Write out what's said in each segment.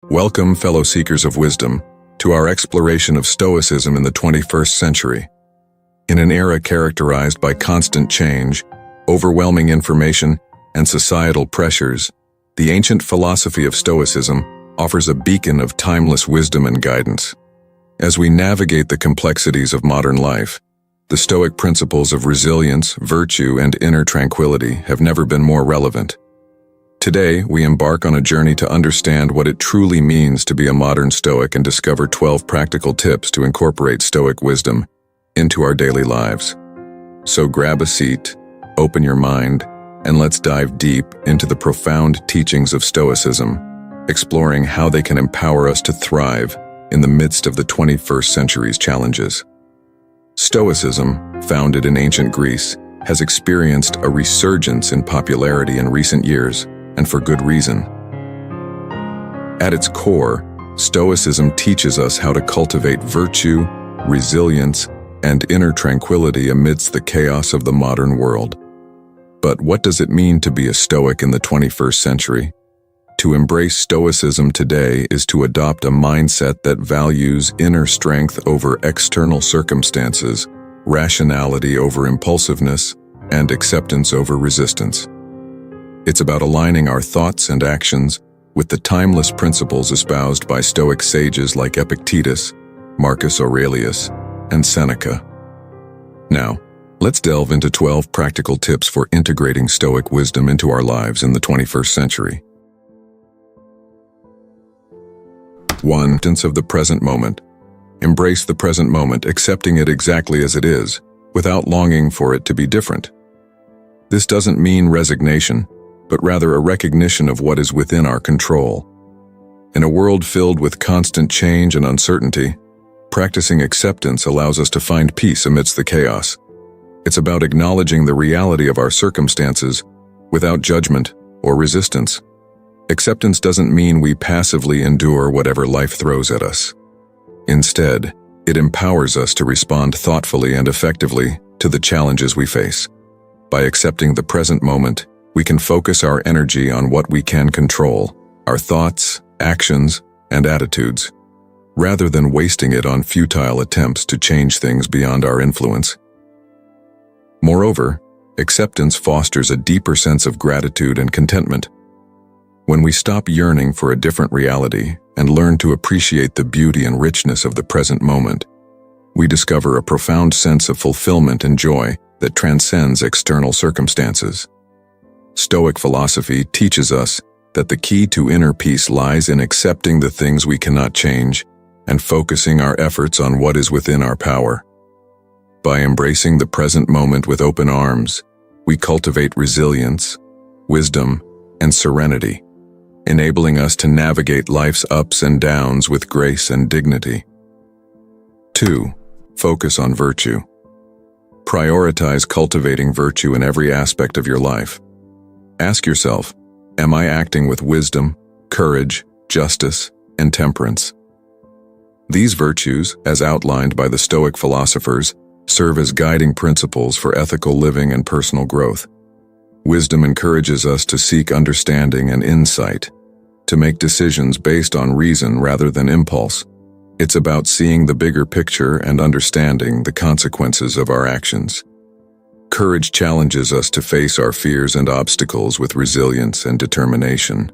Welcome, fellow seekers of wisdom, to our exploration of Stoicism in the 21st century. In an era characterized by constant change, overwhelming information, and societal pressures, the ancient philosophy of Stoicism offers a beacon of timeless wisdom and guidance. As we navigate the complexities of modern life, the Stoic principles of resilience, virtue, and inner tranquility have never been more relevant. Today, we embark on a journey to understand what it truly means to be a modern Stoic and discover 12 practical tips to incorporate Stoic wisdom into our daily lives. So grab a seat, open your mind, and let's dive deep into the profound teachings of Stoicism, exploring how they can empower us to thrive in the midst of the 21st century's challenges. Stoicism, founded in ancient Greece, has experienced a resurgence in popularity in recent years, and for good reason. At its core, Stoicism teaches us how to cultivate virtue, resilience, and inner tranquility amidst the chaos of the modern world. But what does it mean to be a Stoic in the 21st century? To embrace Stoicism today is to adopt a mindset that values inner strength over external circumstances, rationality over impulsiveness, and acceptance over resistance. It's about aligning our thoughts and actions with the timeless principles espoused by Stoic sages like Epictetus, Marcus Aurelius, and Seneca. Now, let's delve into 12 practical tips for integrating Stoic wisdom into our lives in the 21st century. 1. Sense of the present moment. Embrace the present moment, accepting it exactly as it is, without longing for it to be different. This doesn't mean resignation, but rather a recognition of what is within our control. In a world filled with constant change and uncertainty, practicing acceptance allows us to find peace amidst the chaos. It's about acknowledging the reality of our circumstances without judgment or resistance. Acceptance doesn't mean we passively endure whatever life throws at us. Instead, it empowers us to respond thoughtfully and effectively to the challenges we face. By accepting the present moment, we can focus our energy on what we can control, our thoughts, actions, and attitudes, rather than wasting it on futile attempts to change things beyond our influence. Moreover, acceptance fosters a deeper sense of gratitude and contentment. When we stop yearning for a different reality and learn to appreciate the beauty and richness of the present moment, we discover a profound sense of fulfillment and joy that transcends external circumstances. Stoic philosophy teaches us that the key to inner peace lies in accepting the things we cannot change and focusing our efforts on what is within our power. By embracing the present moment with open arms, we cultivate resilience, wisdom, and serenity, enabling us to navigate life's ups and downs with grace and dignity. 2. Focus on virtue. Prioritize cultivating virtue in every aspect of your life. Ask yourself, am I acting with wisdom, courage, justice, and temperance? These virtues, as outlined by the Stoic philosophers, serve as guiding principles for ethical living and personal growth. Wisdom encourages us to seek understanding and insight, to make decisions based on reason rather than impulse. It's about seeing the bigger picture and understanding the consequences of our actions. Courage challenges us to face our fears and obstacles with resilience and determination.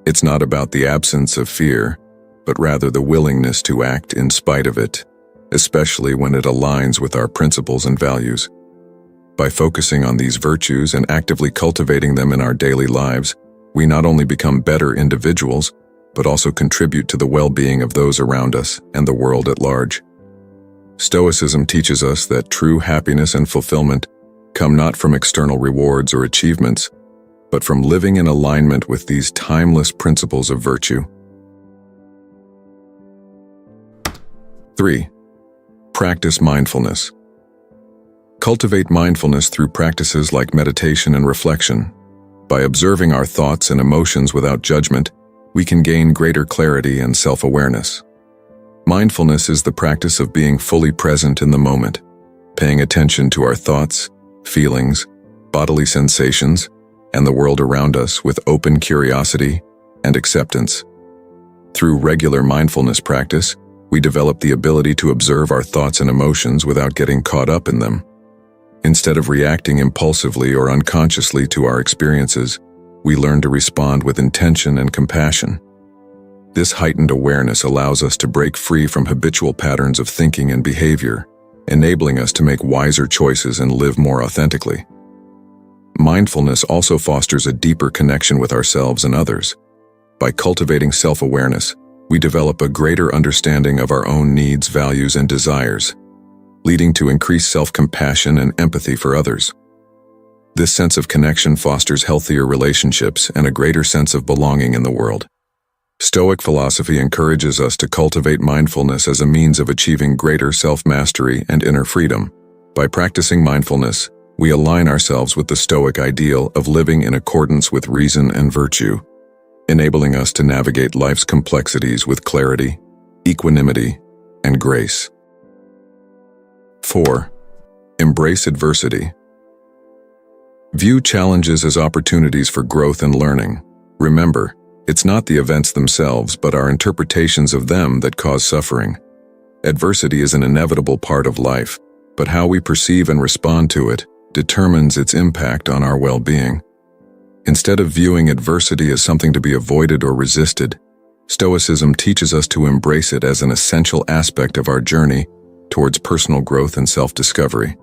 It's not about the absence of fear, but rather the willingness to act in spite of it, especially when it aligns with our principles and values. By focusing on these virtues and actively cultivating them in our daily lives, we not only become better individuals, but also contribute to the well-being of those around us and the world at large. Stoicism teaches us that true happiness and fulfillment come not from external rewards or achievements, but from living in alignment with these timeless principles of virtue. 3. Practice mindfulness. Cultivate mindfulness through practices like meditation and reflection. By observing our thoughts and emotions without judgment, we can gain greater clarity and self-awareness. Mindfulness is the practice of being fully present in the moment, paying attention to our thoughts, feelings, bodily sensations, and the world around us with open curiosity and acceptance. Through regular mindfulness practice, we develop the ability to observe our thoughts and emotions without getting caught up in them. Instead of reacting impulsively or unconsciously to our experiences, we learn to respond with intention and compassion. This heightened awareness allows us to break free from habitual patterns of thinking and behavior, enabling us to make wiser choices and live more authentically. Mindfulness also fosters a deeper connection with ourselves and others. By cultivating self-awareness, we develop a greater understanding of our own needs, values, and desires, leading to increased self-compassion and empathy for others. This sense of connection fosters healthier relationships and a greater sense of belonging in the world. Stoic philosophy encourages us to cultivate mindfulness as a means of achieving greater self-mastery and inner freedom. By practicing mindfulness, we align ourselves with the Stoic ideal of living in accordance with reason and virtue, enabling us to navigate life's complexities with clarity, equanimity, and grace. 4. Embrace adversity. View challenges as opportunities for growth and learning. Remember, it's not the events themselves, but our interpretations of them that cause suffering. Adversity is an inevitable part of life, but how we perceive and respond to it determines its impact on our well-being. Instead of viewing adversity as something to be avoided or resisted, Stoicism teaches us to embrace it as an essential aspect of our journey towards personal growth and self-discovery.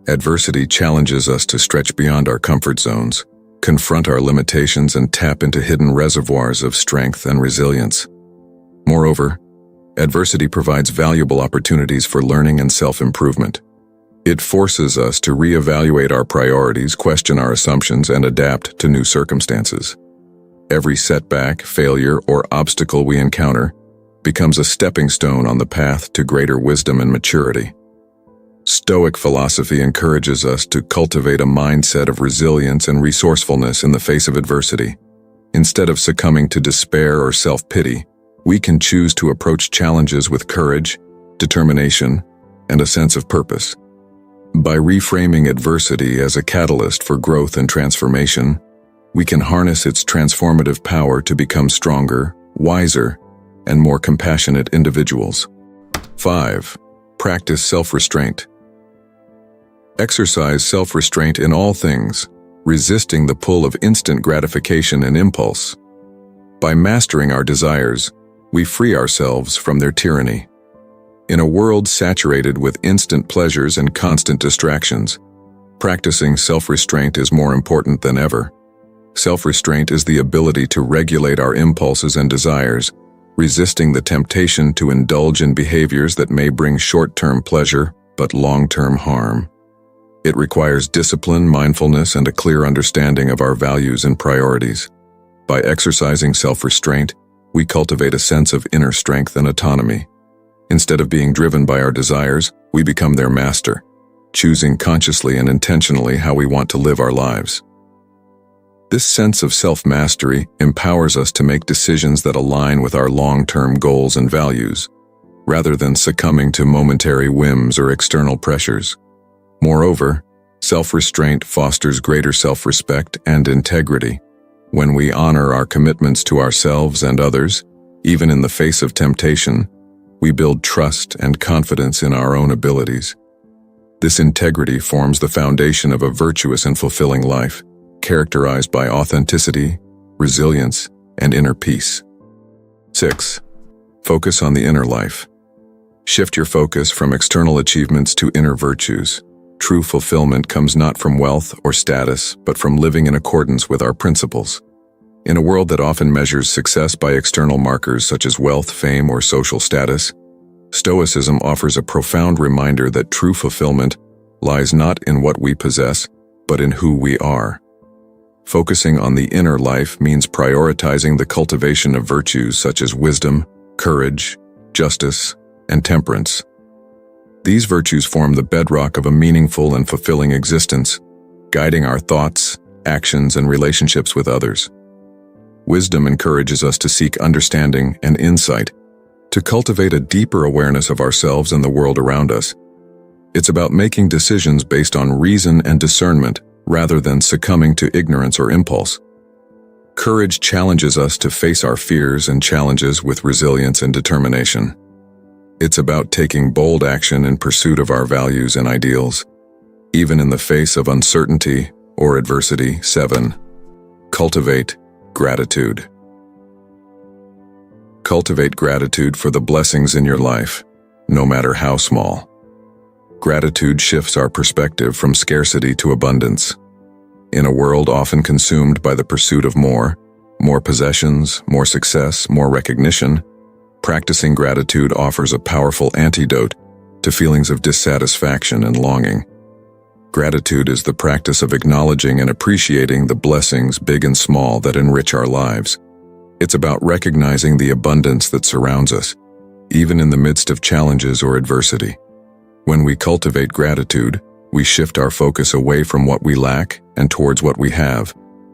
Adversity challenges us to stretch beyond our comfort zones, confront our limitations, and tap into hidden reservoirs of strength and resilience. Moreover, adversity provides valuable opportunities for learning and self-improvement. It forces us to reevaluate our priorities, question our assumptions, and adapt to new circumstances. Every setback, failure, or obstacle we encounter becomes a stepping stone on the path to greater wisdom and maturity. Stoic philosophy encourages us to cultivate a mindset of resilience and resourcefulness in the face of adversity. Instead of succumbing to despair or self-pity, we can choose to approach challenges with courage, determination, and a sense of purpose. By reframing adversity as a catalyst for growth and transformation, we can harness its transformative power to become stronger, wiser, and more compassionate individuals. 5. Practice self-restraint. Exercise self-restraint in all things, resisting the pull of instant gratification and impulse. By mastering our desires, we free ourselves from their tyranny. In a world saturated with instant pleasures and constant distractions, practicing self-restraint is more important than ever. Self-restraint is the ability to regulate our impulses and desires, resisting the temptation to indulge in behaviors that may bring short-term pleasure but long-term harm. It requires discipline, mindfulness, and a clear understanding of our values and priorities. By exercising self-restraint, we cultivate a sense of inner strength and autonomy. Instead of being driven by our desires, we become their master, choosing consciously and intentionally how we want to live our lives. This sense of self-mastery empowers us to make decisions that align with our long-term goals and values, rather than succumbing to momentary whims or external pressures. Moreover, self-restraint fosters greater self-respect and integrity. When we honor our commitments to ourselves and others, even in the face of temptation, we build trust and confidence in our own abilities. This integrity forms the foundation of a virtuous and fulfilling life, characterized by authenticity, resilience, and inner peace. 6. Focus on the inner life. Shift your focus from external achievements to inner virtues. True fulfillment comes not from wealth or status, but from living in accordance with our principles. In a world that often measures success by external markers such as wealth, fame, or social status, Stoicism offers a profound reminder that true fulfillment lies not in what we possess, but in who we are. Focusing on the inner life means prioritizing the cultivation of virtues such as wisdom, courage, justice, and temperance. These virtues form the bedrock of a meaningful and fulfilling existence, guiding our thoughts, actions, and relationships with others. Wisdom encourages us to seek understanding and insight, to cultivate a deeper awareness of ourselves and the world around us. It's about making decisions based on reason and discernment, rather than succumbing to ignorance or impulse. Courage challenges us to face our fears and challenges with resilience and determination. It's about taking bold action in pursuit of our values and ideals, even in the face of uncertainty or adversity. 7. Cultivate gratitude. Cultivate gratitude for the blessings in your life, no matter how small. Gratitude shifts our perspective from scarcity to abundance. In a world often consumed by the pursuit of more possessions, more success, more recognition, practicing gratitude offers a powerful antidote to feelings of dissatisfaction and longing. Gratitude is the practice of acknowledging and appreciating the blessings, big and small, that enrich our lives. It's about recognizing the abundance that surrounds us, even in the midst of challenges or adversity. When we cultivate gratitude, we shift our focus away from what we lack and towards what we have,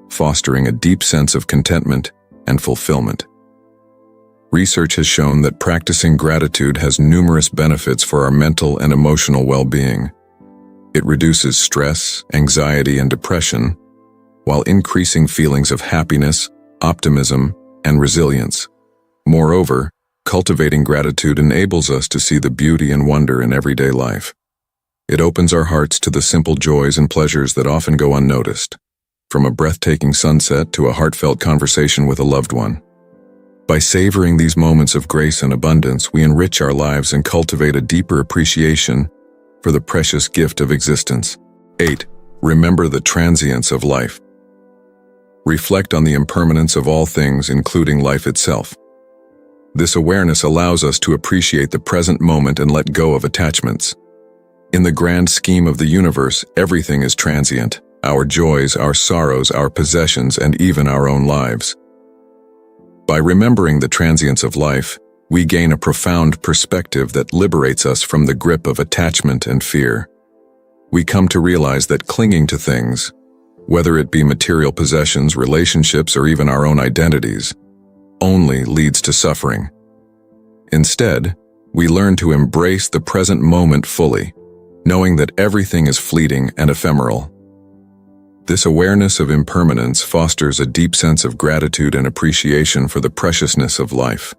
fostering a deep sense of contentment and fulfillment. Research has shown that practicing gratitude has numerous benefits for our mental and emotional well-being. It reduces stress, anxiety, and depression, while increasing feelings of happiness, optimism, and resilience. Moreover, cultivating gratitude enables us to see the beauty and wonder in everyday life. It opens our hearts to the simple joys and pleasures that often go unnoticed, from a breathtaking sunset to a heartfelt conversation with a loved one. By savoring these moments of grace and abundance, we enrich our lives and cultivate a deeper appreciation for the precious gift of existence. 8. Remember the transience of life. Reflect on the impermanence of all things, including life itself. This awareness allows us to appreciate the present moment and let go of attachments. In the grand scheme of the universe, everything is transient: our joys, our sorrows, our possessions, and even our own lives. By remembering the transience of life, we gain a profound perspective that liberates us from the grip of attachment and fear. We come to realize that clinging to things, whether it be material possessions, relationships, or even our own identities, only leads to suffering. Instead, we learn to embrace the present moment fully, knowing that everything is fleeting and ephemeral. This awareness of impermanence fosters a deep sense of gratitude and appreciation for the preciousness of life.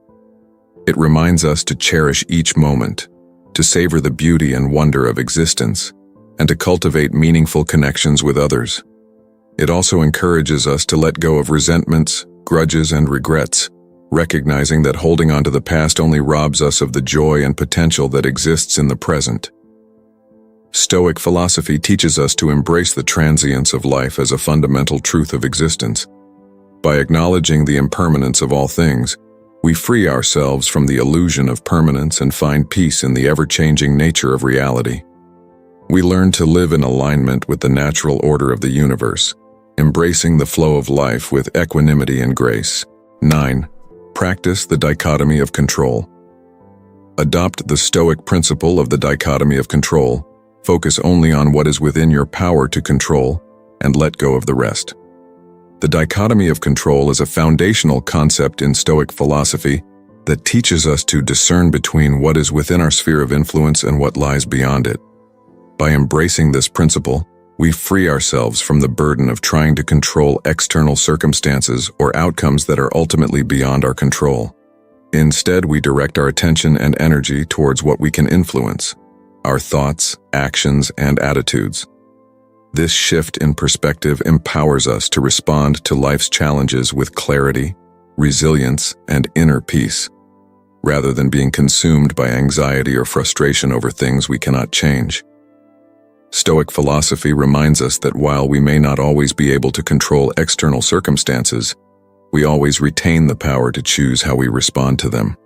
It reminds us to cherish each moment, to savor the beauty and wonder of existence, and to cultivate meaningful connections with others. It also encourages us to let go of resentments, grudges, and regrets, recognizing that holding on to the past only robs us of the joy and potential that exists in the present. Stoic philosophy teaches us to embrace the transience of life as a fundamental truth of existence. By acknowledging the impermanence of all things, we free ourselves from the illusion of permanence and find peace in the ever-changing nature of reality. We learn to live in alignment with the natural order of the universe, embracing the flow of life with equanimity and grace. 9. Practice the dichotomy of control. Adopt the Stoic principle of the dichotomy of control. Focus only on what is within your power to control, and let go of the rest. The dichotomy of control is a foundational concept in Stoic philosophy that teaches us to discern between what is within our sphere of influence and what lies beyond it. By embracing this principle, we free ourselves from the burden of trying to control external circumstances or outcomes that are ultimately beyond our control. Instead, we direct our attention and energy towards what we can influence: our thoughts, actions, and attitudes. This shift in perspective empowers us to respond to life's challenges with clarity, resilience, and inner peace, rather than being consumed by anxiety or frustration over things we cannot change. Stoic philosophy reminds us that while we may not always be able to control external circumstances, we always retain the power to choose how we respond to them.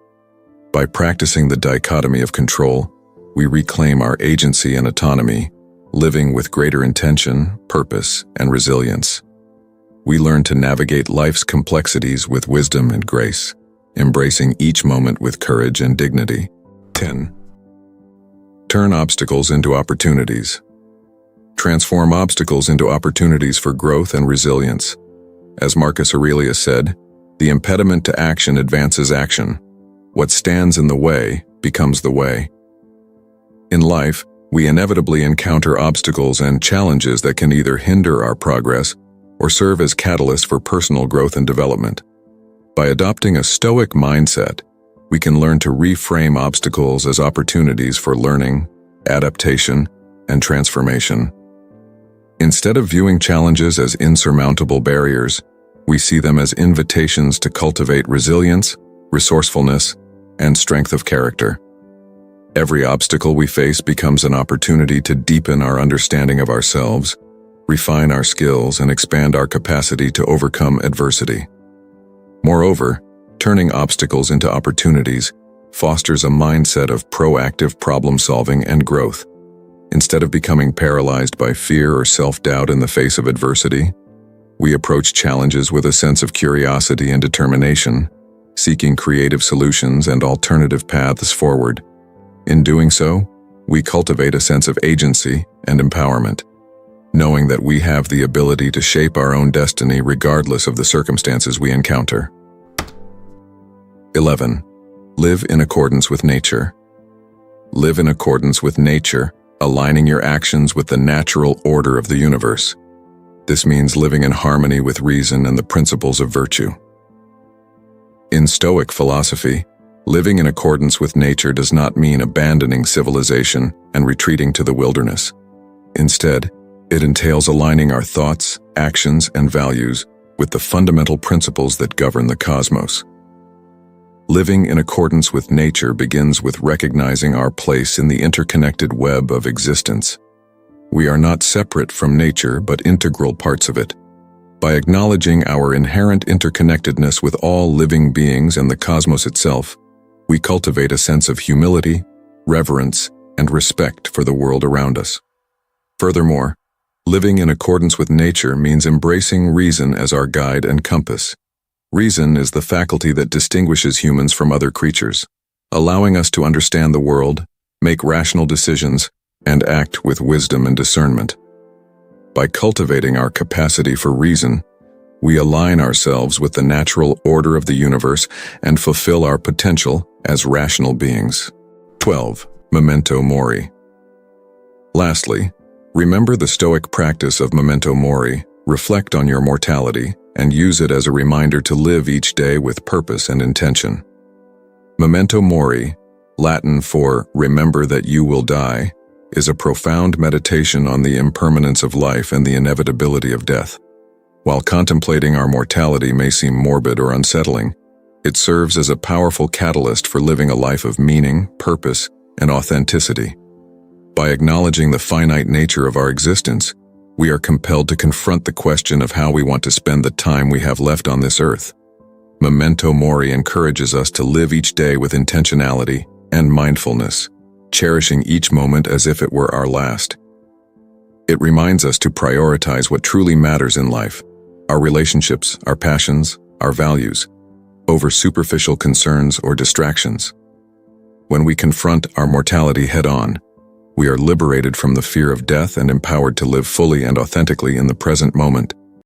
By practicing the dichotomy of control, we reclaim our agency and autonomy, living with greater intention, purpose, and resilience. We learn to navigate life's complexities with wisdom and grace, embracing each moment with courage and dignity. 10. Turn obstacles into opportunities. Transform obstacles into opportunities for growth and resilience. As Marcus Aurelius said, "The impediment to action advances action. What stands in the way becomes the way." In life, we inevitably encounter obstacles and challenges that can either hinder our progress or serve as catalysts for personal growth and development. By adopting a Stoic mindset, we can learn to reframe obstacles as opportunities for learning, adaptation, and transformation. Instead of viewing challenges as insurmountable barriers, we see them as invitations to cultivate resilience, resourcefulness, and strength of character. Every obstacle we face becomes an opportunity to deepen our understanding of ourselves, refine our skills, and expand our capacity to overcome adversity. Moreover, turning obstacles into opportunities fosters a mindset of proactive problem-solving and growth. Instead of becoming paralyzed by fear or self-doubt in the face of adversity, we approach challenges with a sense of curiosity and determination, seeking creative solutions and alternative paths forward. In doing so, we cultivate a sense of agency and empowerment, knowing that we have the ability to shape our own destiny regardless of the circumstances we encounter. 11. Live in accordance with nature. Live in accordance with nature, aligning your actions with the natural order of the universe. This means living in harmony with reason and the principles of virtue. In Stoic philosophy, living in accordance with nature does not mean abandoning civilization and retreating to the wilderness. Instead, it entails aligning our thoughts, actions, and values with the fundamental principles that govern the cosmos. Living in accordance with nature begins with recognizing our place in the interconnected web of existence. We are not separate from nature, but integral parts of it. By acknowledging our inherent interconnectedness with all living beings and the cosmos itself, we cultivate a sense of humility, reverence, and respect for the world around us. Furthermore, living in accordance with nature means embracing reason as our guide and compass. Reason is the faculty that distinguishes humans from other creatures, allowing us to understand the world, make rational decisions, and act with wisdom and discernment. By cultivating our capacity for reason, we align ourselves with the natural order of the universe and fulfill our potential as rational beings. 12. Memento mori. Lastly, remember the Stoic practice of memento mori, reflect on your mortality, and use it as a reminder to live each day with purpose and intention. Memento mori, Latin for remember that you will die, is a profound meditation on the impermanence of life and the inevitability of death. While contemplating our mortality may seem morbid or unsettling, it serves as a powerful catalyst for living a life of meaning, purpose, and authenticity. By acknowledging the finite nature of our existence, we are compelled to confront the question of how we want to spend the time we have left on this earth. Memento mori encourages us to live each day with intentionality and mindfulness, cherishing each moment as if it were our last. It reminds us to prioritize what truly matters in life, our relationships, our passions, our values, over superficial concerns or distractions. When we confront our mortality head-on, we are liberated from the fear of death and empowered to live fully and authentically in the present moment.